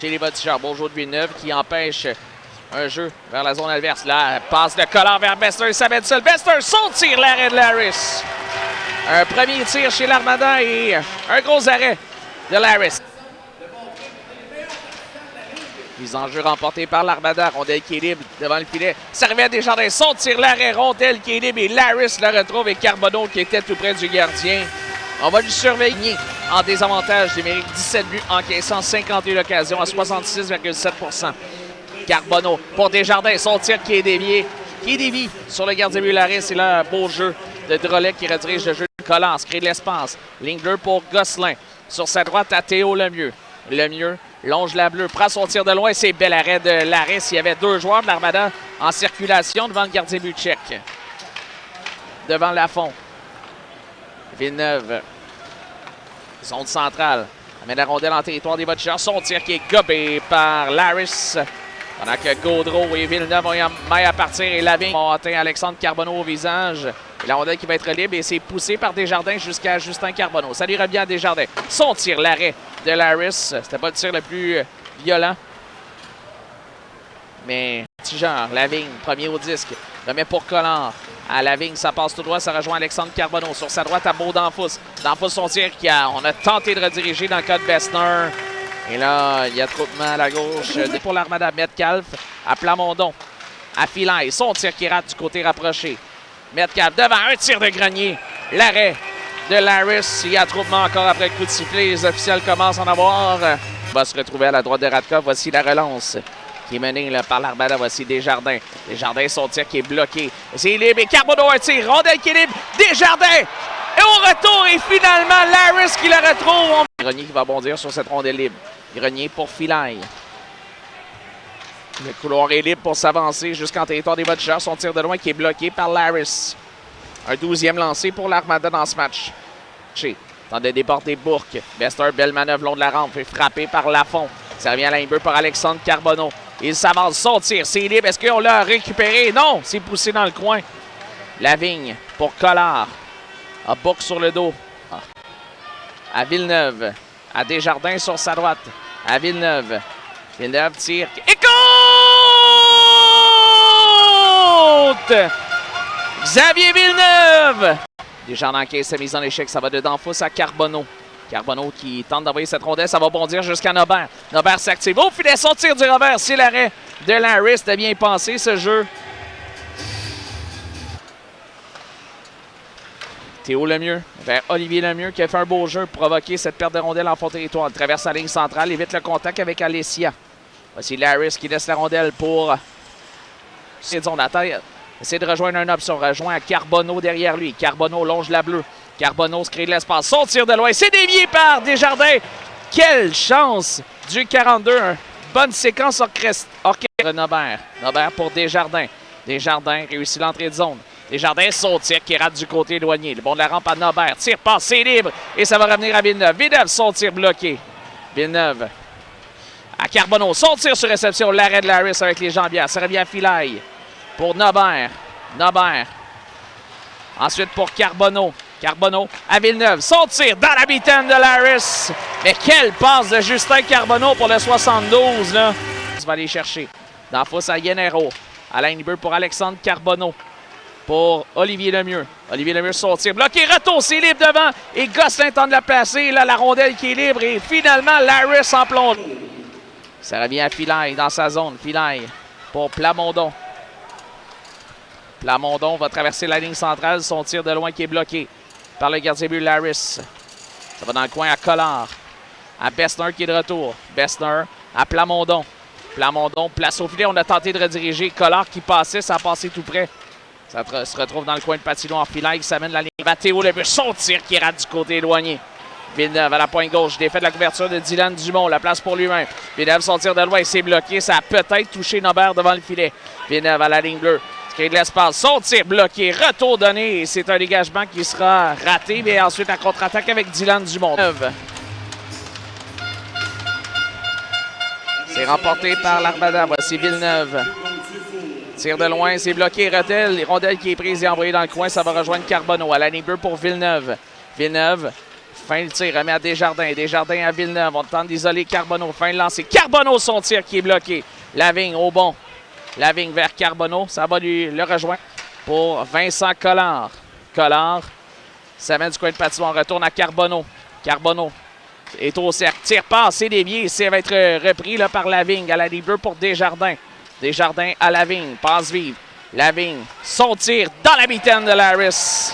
Chez les voltigeurs, beau jeu de Villeneuve qui empêche un jeu vers la zone adverse. Là, passe de Collard vers Bester, ça va être seul. Bester, son tir, l'arrêt de Larris. Un premier tir chez l'Armada et un gros arrêt de Larris. Mise en jeu remportée par l'Armada. Rondelle qui est libre devant le filet. Ça revient à Desjardins. Son tir, l'arrêt. Rondelle qui est libre et Larris le retrouve. Et Carbonneau qui était tout près du gardien. On va lui surveiller en désavantage. Il mérite 17 buts, encaissant 51 occasions à 66,7 %. Carbonneau pour Desjardins. Son tir qui est dévié. Qui dévie sur le gardien but Larris. Et là, un beau jeu de Drolet qui redirige le jeu de Collins. Crée de l'espace. Ligne bleue pour Gosselin. Sur sa droite à Théo Lemieux. Lemieux longe la bleue, prend son tir de loin. C'est bel arrêt de Larris. Il y avait deux joueurs de l'Armada en circulation devant le gardien but tchèque. Devant Lafont. Villeneuve. Zone centrale. Amène la rondelle en territoire des voltigeurs. Son tir qui est gobé par Larris. Pendant que Gaudreau et Villeneuve ont maille à partir et Lavigne ont atteint Alexandre Carbonneau au visage. Et la rondelle qui va être libre et c'est poussé par Desjardins jusqu'à Justin Carbonneau. Ça lui revient à Desjardins. Son tir, l'arrêt de Larris. C'était pas le tir le plus violent. Mais petit genre, Lavigne, premier au disque. Remet pour Collard. À Lavigne, ça passe tout droit, ça rejoint Alexandre Carbonneau. Sur sa droite, à Beau Danfous. Danfous, son tir on a tenté de rediriger dans le cas de Bessner. Et là, il y a attroupement à la gauche pour l'Armada. Metcalf à Plamondon. À Filaille, son tir qui rate du côté rapproché. Metcalf devant, un tir de Grenier. L'arrêt de Larris. Il y a attroupement encore après le coup de sifflet. Les officiels commencent à en avoir. Il va se retrouver à la droite de Radkov. Voici la relance qui est menée là, par l'Armada. Voici Desjardins. Desjardins, son tir qui est bloqué. C'est libre et Carbonneau un tir. Rondelle qui est libre. Desjardins. Et au retour, et finalement, Larris qui la retrouve. Grenier qui va bondir sur cette rondelle libre. Grenier pour Filaille. Le couloir est libre pour s'avancer jusqu'en territoire des voltigeurs. Son tir de loin qui est bloqué par Larris. Un 12e lancé pour l'Armada dans ce match. Temps de déporter Bourque. Bester, belle manœuvre long de la rampe. Fait frapper par Lafont. Ça revient à ligne bleue par Alexandre Carbonneau. Il s'avance, son tir, c'est libre. Est-ce qu'on l'a récupéré? Non, c'est poussé dans le coin. Lavigne pour Collard. A Bourque sur le dos. À Villeneuve. À Desjardins sur sa droite. À Villeneuve. Villeneuve tire. Et compte! Xavier Villeneuve! Desjardins encaisse sa mise en échec. Ça va de Danfous à Carbonneau. Carbonneau qui tente d'envoyer cette rondelle. Ça va bondir jusqu'à Nobert. Nobert s'active. Au filet, son tir du revers. C'est l'arrêt de Larris. C'était bien pensé ce jeu. Théo Lemieux vers Olivier Lemieux qui a fait un beau jeu pour provoquer cette perte de rondelle en fond territoire. Il traverse la ligne centrale, évite le contact avec Alessia. Voici Larris qui laisse la rondelle pour zone à terre. Essaie de rejoindre une option. Rejoint à Carbonneau derrière lui. Carbonneau longe la bleue. Carbonneau se crée de l'espace. Son tir de loin. C'est dévié par Desjardins. Quelle chance du 42. Bonne séquence orchestre. Nobert. Nobert pour Desjardins. Desjardins réussit l'entrée de zone. Desjardins, son tir qui rate du côté éloigné. Le bon de la rampe à Nobert. Tire passe, c'est libre. Et ça va revenir à Villeneuve. Villeneuve, son tir bloqué. Villeneuve à Carbonneau. Son tir sur réception. L'arrêt de Larris avec les jambières. Ça revient à Filaille pour Nobert. Nobert. Ensuite pour Carbonneau. Carbonneau à Villeneuve. Son tir dans la mitaine de Larris. Mais quelle passe de Justin Carbonneau pour le 72. Là. Il va aller chercher. Danfous à Yenero. À la ligne bleue pour Alexandre Carbonneau. Pour Olivier Lemieux. Olivier Lemieux son tir bloqué. Retour, c'est libre devant. Et Gosselin tente de la placer. Là, la rondelle qui est libre. Et finalement, Larris en plonge. Ça revient à Filaille dans sa zone. Filaille pour Plamondon. Plamondon va traverser la ligne centrale. Son tir de loin qui est bloqué par le gardien but Larris. Ça va dans le coin à Collard. À Bessner qui est de retour. Bessner à Plamondon. Plamondon place au filet. On a tenté de rediriger. Collard qui passait. Ça a passé tout près. Ça se retrouve dans le coin de patinoire. Filaille qui s'amène la ligne. Théo Lemieux, son tir qui rate du côté éloigné. Villeneuve à la pointe gauche. Défait de la couverture de Dylan Dumont. La place pour lui-même. Villeneuve, son tir de loin. C'est bloqué. Ça a peut-être touché Nobert devant le filet. Villeneuve à la ligne bleue. Crée de l'espace. Son tir bloqué. Retour donné. C'est un dégagement qui sera raté. Mais ensuite, la contre-attaque avec Dylan Dumont. C'est remporté par l'Armada. Voici Villeneuve. Tire de loin, c'est bloqué. Rondelle qui est prise et envoyée dans le coin. Ça va rejoindre Carbonneau. À la ligne bleue pour Villeneuve. Villeneuve Fin le tir, remet à Desjardins. Desjardins à Villeneuve. On tente d'isoler Carbonneau. Fin de lancer. Carbonneau, son tir qui est bloqué. Lavigne au bon. Lavigne vers Carbonneau. Ça va le rejoindre pour Vincent Collard. Collard s'amène du coin de patinoire. Retourne à Carbonneau. Carbonneau est au cercle. Tire passe, c'est dévié. Ça va être repris là, par Lavigne à la libre pour Desjardins. Desjardins à Lavigne. Passe vive. Lavigne. Son tir dans la mitaine de Laris.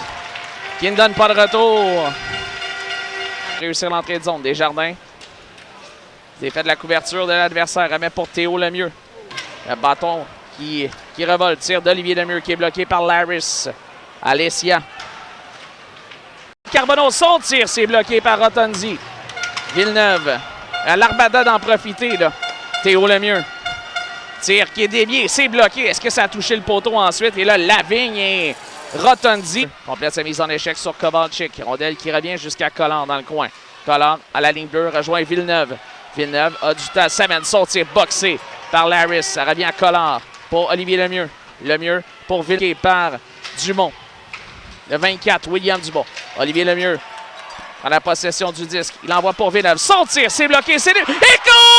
Qui ne donne pas de retour. Réussir l'entrée de zone. Desjardins. Défait de la couverture de l'adversaire. Remet pour Théo Lemieux. Le bâton qui revole. Tir d'Olivier Lemieux qui est bloqué par Laris. Alessia. Carbonneau, son tir, c'est bloqué par Rotondi. Villeneuve. L'Armada d'en profiter, là. Théo Lemieux. Tir qui est dévié, c'est bloqué. Est-ce que ça a touché le poteau ensuite? Et là, Lavigne et Rotondi complète sa mise en échec sur Kovalchik. Rondelle qui revient jusqu'à Collard dans le coin. Collard à la ligne bleue rejoint Villeneuve. Villeneuve a du temps, s'amène son tir boxé par Laris. Ça revient à Collard pour Olivier Lemieux. Lemieux pour Villeneuve par Dumont. Le 24, William Dumont. Olivier Lemieux prend la possession du disque. Il envoie pour Villeneuve. Son tir, c'est bloqué. C'est et goal!